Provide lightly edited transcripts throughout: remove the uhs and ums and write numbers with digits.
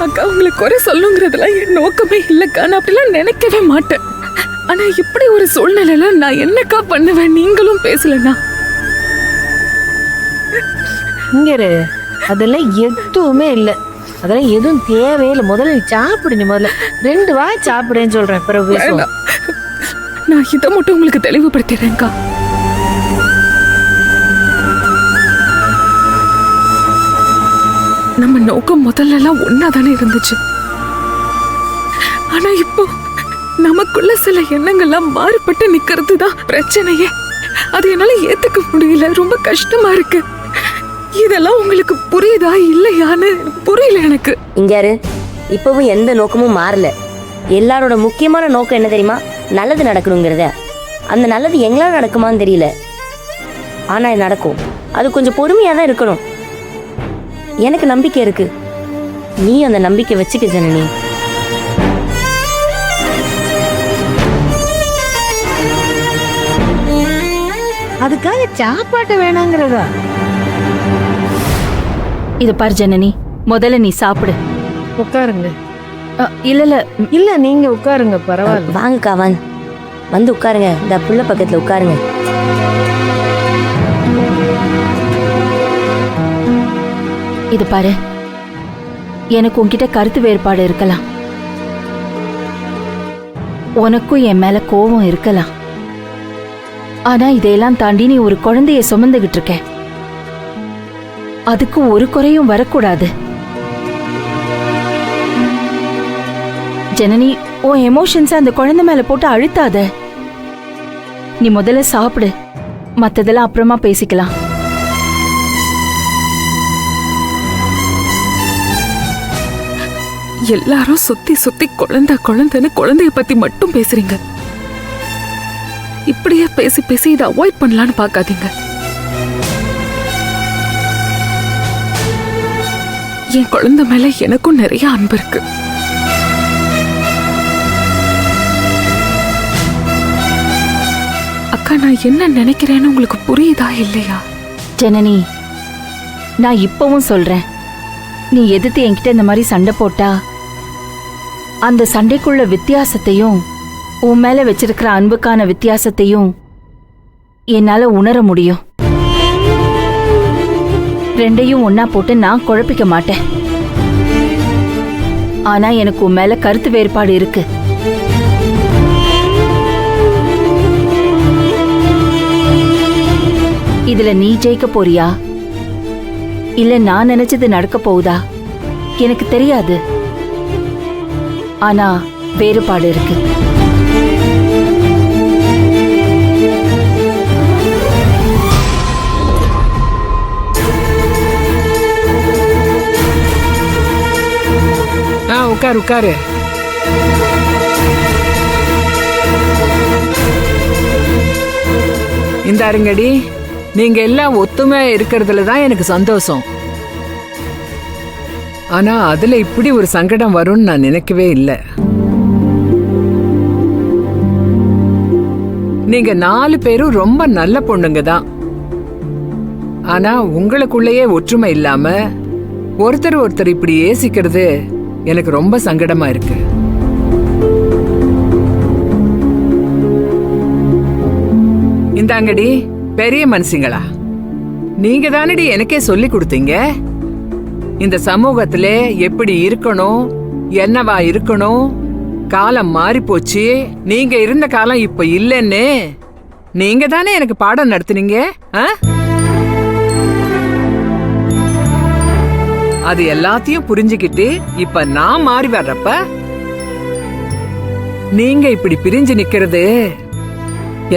அக்கா உங்களை குறை சொல்லுங்கிறதுலாம் என் நோக்கமே இல்லக்கா. நான் அப்படிலாம் நினைக்கவே மாட்டேன். ஆனா இப்படி ஒரு சூழ்நிலையில நான் என்னக்கா பண்ணுவேன்? நீங்களும் பேசலண்ணா. இங்க இரு. அதெல்லாம் எதுவுமே இல்ல, அதெல்லாம் எதுவும் தேவையில்லை. முதல்ல நீ சாப்பிடு. நீ முதல்ல 2 வாய் சாப்பிடுன்னு சொல்றேன், பிறகு பேசுவோம். நான் இதை மட்டும் உங்களுக்கு தெளிவுபடுத்திடுறேன்க்கா. நம்ம நோக்கம் முதல்ல எல்லாம் ஒன்னாதானே இருந்துச்சு. ஆனா இப்போ நமக்குள்ள சில எண்ணங்கள்லாம் மாறுபட்டு நிக்கிறது தான் பிரச்சனையே. அது என்னால ஏத்துக்க முடியல. ரொம்ப கஷ்டமா இருக்கு. இதெல்லாம் உங்களுக்கு புரியுதா இல்லையான்னு புரியல எனக்கு. இங்காரு, இப்பவும் எந்த நோக்கமும் மாறல. எல்லாரோட முக்கியமான நோக்கம் என்ன தெரியுமா? நல்லது நடக்கணுங்கிறத. அந்த நல்லது எங்களால் நடக்குமான்னு தெரியல, ஆனா நடக்கும். அது கொஞ்சம் பொறுமையா தான் இருக்கணும். எனக்கு நம்பிக்கை இருக்கு. நீ அந்த நம்பிக்கை வச்சுக்க ஜனனி. அதுக்காக சாப்பாட்டை வேணாங்கிறதா? இது பார் ஜனனி, முதல்ல நீ சாப்பிடு. உட்காருங்க. இல்ல இல்ல இல்ல, நீங்க உட்காருங்க, பரவாயில்ல. வாங்கக்கா, வாங்க, வந்து உட்காருங்க. இந்த புள்ள பக்கத்துல உட்காருங்க. இது பாரு, எனக்கு உன்கிட்ட கருத்து வேறுபாடு இருக்கலாம், உனக்கும் என் மேல கோபம் இருக்கலாம். ஆனா இதையெல்லாம் தாண்டி நீ ஒரு குழந்தைய சுமந்துகிட்டு இருக்க. அதுக்கு ஒரு குறையும் வரக்கூடாது. ஜனனி, உன் எமோஷன்ஸ் அந்த குழந்தை மேல போட்டு அழுத்தாத. நீ முதல்ல சாப்பிடு, மத்ததெல்லாம் அப்புறமா பேசிக்கலாம். எல்லாரும் சுத்தி சுத்தி குழந்தைன்னு குழந்தைய பத்தி மட்டும் பேசுறீங்க. இப்படியே பேசி பேசி இதை அவாய்ட் பண்ணலான்னு பாக்காதீங்க. என் குழந்தை மேல எனக்கும் நிறைய அன்பு இருக்கு. அக்கா, நான் என்ன நினைக்கிறேன்னு உங்களுக்கு புரியுதா இல்லையா? ஜனனி, நான் இப்பவும் சொல்றேன், நீ எதிர்த்து என்கிட்ட இந்த மாதிரி சண்டை போட்டா அந்த சண்டைக்குள்ள வித்தியாசத்தையும் உன் மேல வச்சிருக்கிற அன்புக்கான வித்தியாசத்தையும் என்னால உணர முடியும். ரெண்டையும் ஒன்னா போட்டு நான் குழப்பிக்க மாட்டேன். ஆனா எனக்கு உன் மேல கருத்து வேறுபாடு இருக்கு. இதுல நீ ஜெயிக்க போறியா இல்ல நான் நினைச்சது நடக்க போகுதா எனக்கு தெரியாது. ஆனா வேறுபாடு இருக்கு. உட்காரு உட்காரு. இந்த அருங்கடி, நீங்க எல்லாம் ஒத்துமையா இருக்கிறதுல தான் எனக்கு சந்தோஷம். ஆனா அதுல இப்படி ஒரு சங்கடம் வரும்னு நான் நினைக்கவே இல்லை. நீங்க 4 பேரும் ரொம்ப நல்ல பொண்ணுங்க தான். ஆனா உங்களுக்குள்ளேயே ஒற்றுமை இல்லாம ஒருத்தர் ஒருத்தர் இப்படி ஏசிக்கிறது எனக்கு ரொம்ப சங்கடமா இருக்கு. இந்தாங்கடி பெரிய மனுஷங்களா, நீங்க தானடி எனக்கே சொல்லி கொடுத்தீங்க இந்த சமூகத்திலே எப்படி இருக்கணும், என்னவா இருக்கணும். காலம் மாறி போச்சு, நீங்க இருந்த காலம் இப்ப இல்லைன்னு நீங்க தானே எனக்கு பாடம் நடத்துனீங்க. அது எல்லாத்தையும் புரிஞ்சுக்கிட்டு இப்ப நான் மாறி வர்றப்ப நீங்க இப்படி பிரிஞ்சு நிக்கிறது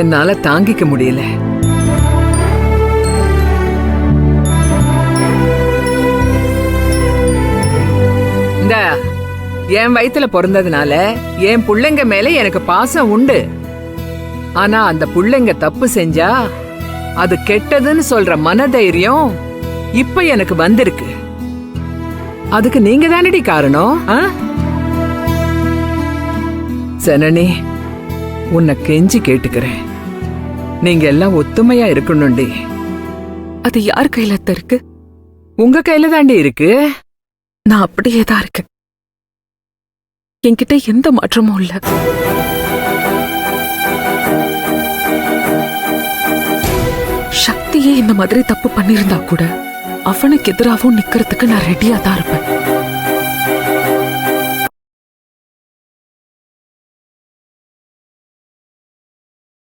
என்னால தாங்கிக்க முடியல. இந்த என் வயித்துல பிறந்ததுனால என் புள்ளைங்க மேல எனக்கு பாசம் உண்டு. ஆனா அந்த புள்ளைங்க தப்பு செஞ்சா அது கெட்டதுன்னு சொல்ற மனதைரியம் இப்ப எனக்கு வந்திருக்கு. அதுக்கு நீங்க தானடி காரணம். ஜனனி, உன்னை கெஞ்சி கேட்டுக்கிறேன், நீங்க எல்லாம் ஒத்துமையா இருக்கணும்டி. அது யார் கையில இருக்கு? உங்க கையில தாண்டி இருக்கு. நான் அப்படியே தான் இருக்கேன். என்கிட்ட எந்த மாற்றமும் இல்ல. சக்தியே இந்த மாதிரி தப்பு பண்ணிருந்தா கூட அவனுக்கு எதிராகவும் நிக்கிறதுக்கு நான் ரெடியா தான் இருப்பேன்.